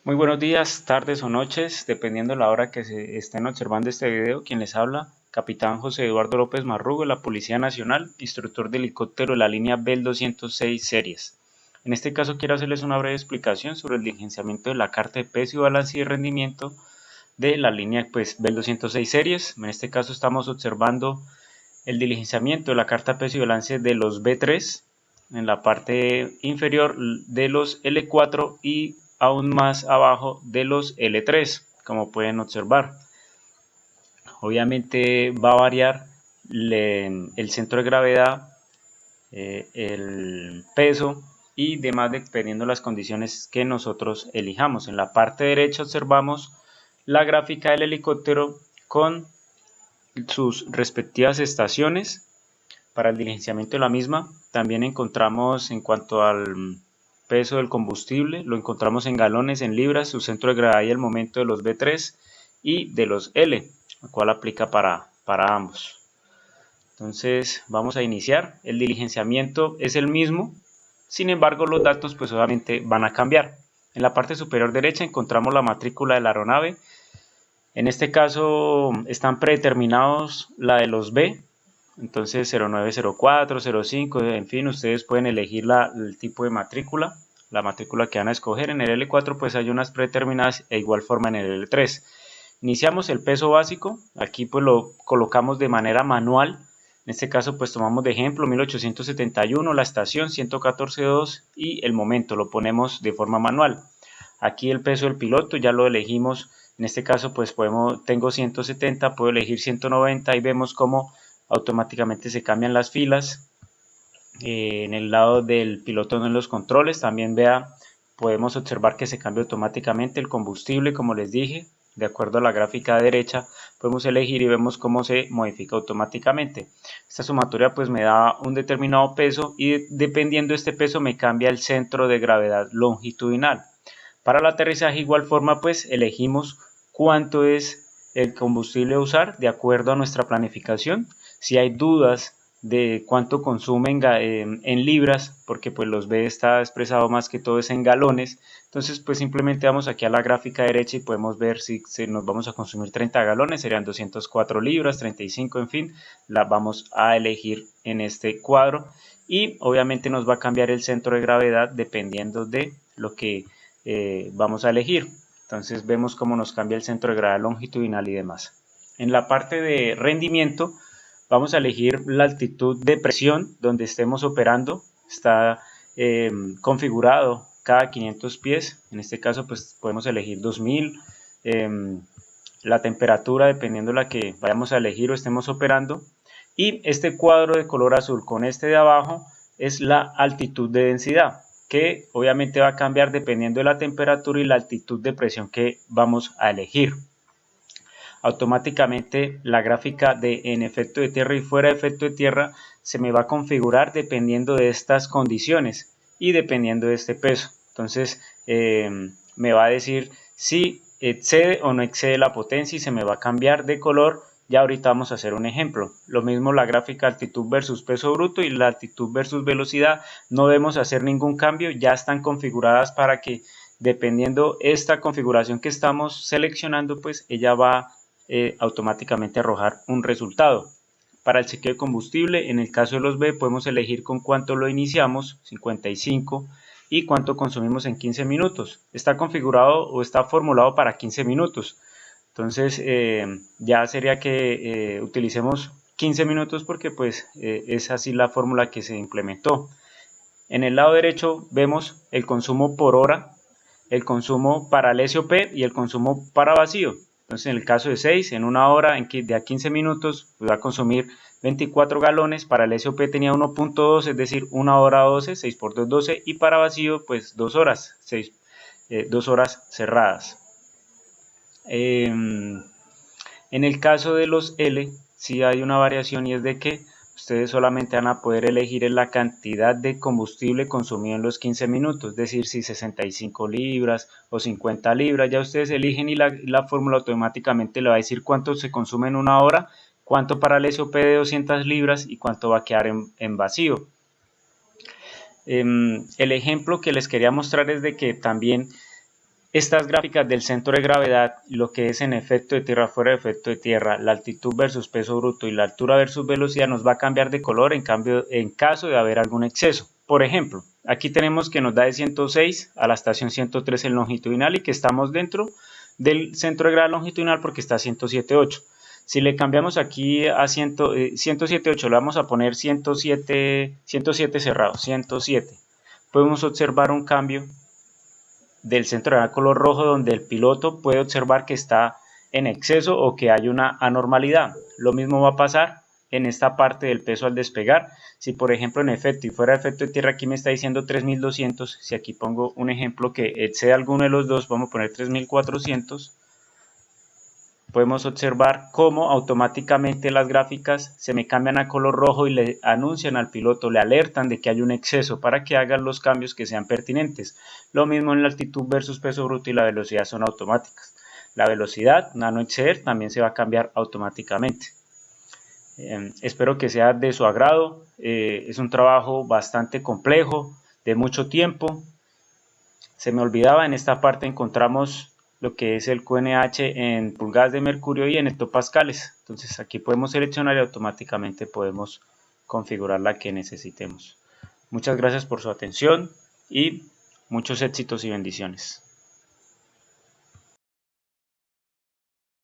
Muy buenos días, tardes o noches, dependiendo de la hora que se estén observando este video. Quien les habla, Capitán José Eduardo López Marrugo, de la Policía Nacional, instructor de helicóptero de la línea Bell 206 series. En este caso quiero hacerles una breve explicación sobre el diligenciamiento de la carta de peso y balance y rendimiento de la línea Bell 206 series. En este caso estamos observando el diligenciamiento de la carta de peso y balance de los B3 en la parte inferior, de los L4 y aún más abajo de los L3, como pueden observar. Obviamente va a variar el centro de gravedad, el peso y demás dependiendo de las condiciones que nosotros elijamos. En la parte derecha observamos la gráfica del helicóptero con sus respectivas estaciones para el diligenciamiento de la misma. También encontramos, en cuanto al peso del combustible, lo encontramos en galones, en libras, su centro de gravedad y el momento de los B3 y de los L, lo cual aplica para ambos. Entonces vamos a iniciar. El diligenciamiento es el mismo, sin embargo los datos pues obviamente van a cambiar. En la parte superior derecha encontramos la matrícula de la aeronave. En este caso están predeterminados la de los B, entonces 0904, 05, en fin, ustedes pueden elegir el tipo de matrícula, la matrícula que van a escoger. En el L4 pues hay unas predeterminadas e igual forma en el L3. Iniciamos el peso básico, aquí pues lo colocamos de manera manual. En este caso pues tomamos de ejemplo 1871, la estación 114.2 y el momento lo ponemos de forma manual. Aquí el peso del piloto ya lo elegimos, en este caso pues tengo 170, puedo elegir 190 y vemos cómo automáticamente se cambian las filas. En el lado del piloto en los controles también podemos observar que se cambia automáticamente el combustible, como les dije, de acuerdo a la gráfica derecha podemos elegir y vemos cómo se modifica automáticamente. Esta sumatoria pues me da un determinado peso y dependiendo de este peso me cambia el centro de gravedad longitudinal. Para el aterrizaje igual forma pues elegimos cuánto es el combustible a usar de acuerdo a nuestra planificación. Si hay dudas de cuánto consumen en libras, porque pues los B está expresado más que todo es en galones, entonces pues simplemente vamos aquí a la gráfica derecha y podemos ver si nos vamos a consumir 30 galones, serían 204 libras, 35, en fin, la vamos a elegir en este cuadro y obviamente nos va a cambiar el centro de gravedad dependiendo de lo que vamos a elegir. Entonces vemos cómo nos cambia el centro de gravedad longitudinal y demás. En la parte de rendimiento vamos a elegir la altitud de presión donde estemos operando. Está configurado cada 500 pies. En este caso pues podemos elegir 2000. La temperatura dependiendo de la que vayamos a elegir o estemos operando. Y este cuadro de color azul con este de abajo es la altitud de densidad, que obviamente va a cambiar dependiendo de la temperatura y la altitud de presión que vamos a elegir. Automáticamente la gráfica de en efecto de tierra y fuera de efecto de tierra se me va a configurar dependiendo de estas condiciones y dependiendo de este peso. Entonces me va a decir si excede o no excede la potencia y se me va a cambiar de color. Ya ahorita vamos a hacer un ejemplo. Lo mismo la gráfica altitud versus peso bruto y la altitud versus velocidad. No debemos hacer ningún cambio, ya están configuradas para que dependiendo esta configuración que estamos seleccionando, pues ella va automáticamente arrojar un resultado. Para el chequeo de combustible, en el caso de los B, podemos elegir con cuánto lo iniciamos, 55, y cuánto consumimos en 15 minutos. Está configurado o está formulado para 15 minutos. Entonces ya sería que utilicemos 15 minutos porque pues es así la fórmula que se implementó. En el lado derecho vemos el consumo por hora, el consumo para el SOP y el consumo para vacío. Entonces en el caso de 6, en una hora de a 15 minutos pues va a consumir 24 galones, para el SOP tenía 1.2, es decir, 1 hora 12, 6 por 2, 12, y para vacío pues 2 horas, 2 horas cerradas. En el caso de los L, sí hay una variación y es de que ustedes solamente van a poder elegir la cantidad de combustible consumido en los 15 minutos, es decir, si 65 libras o 50 libras, ya ustedes eligen y la fórmula automáticamente le va a decir cuánto se consume en una hora, cuánto para el SOP de 200 libras y cuánto va a quedar en vacío. El ejemplo que les quería mostrar es de que también Estas gráficas del centro de gravedad, lo que es en efecto de tierra, fuera de efecto de tierra, la altitud versus peso bruto y la altura versus velocidad nos va a cambiar de color en caso de haber algún exceso. Por ejemplo, aquí tenemos que nos da de 106 a la estación 103 el longitudinal y que estamos dentro del centro de gravedad longitudinal porque está a 107.8. Si le cambiamos aquí a 107.8, le vamos a poner 107 cerrado, 107. Podemos observar un cambio del centro de gravedad color rojo donde el piloto puede observar que está en exceso o que hay una anormalidad. Lo mismo va a pasar en esta parte del peso al despegar. Si por ejemplo en efecto y fuera de efecto de tierra aquí me está diciendo 3200, si aquí pongo un ejemplo que excede alguno de los dos, vamos a poner 3400, podemos observar cómo automáticamente las gráficas se me cambian a color rojo y le anuncian al piloto, le alertan de que hay un exceso para que hagan los cambios que sean pertinentes. Lo mismo en la altitud versus peso bruto y la velocidad son automáticas. La velocidad, no exceder, también se va a cambiar automáticamente. Espero que sea de su agrado. Es un trabajo bastante complejo, de mucho tiempo. Se me olvidaba, en esta parte encontramos lo que es el QNH en pulgadas de mercurio y en hectopascales. Entonces aquí podemos seleccionar y automáticamente podemos configurar la que necesitemos. Muchas gracias por su atención y muchos éxitos y bendiciones.